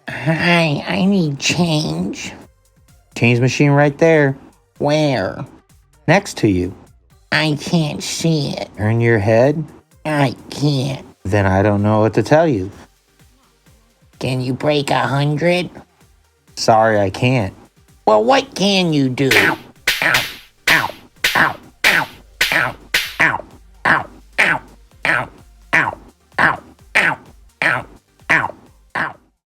Hi, I need change. Change machine right there. Where? Next to you. I can't see it. Turn your head. I can't. Then I don't know what to tell you. Can you break 100? Sorry, I can't. Well, what can you do?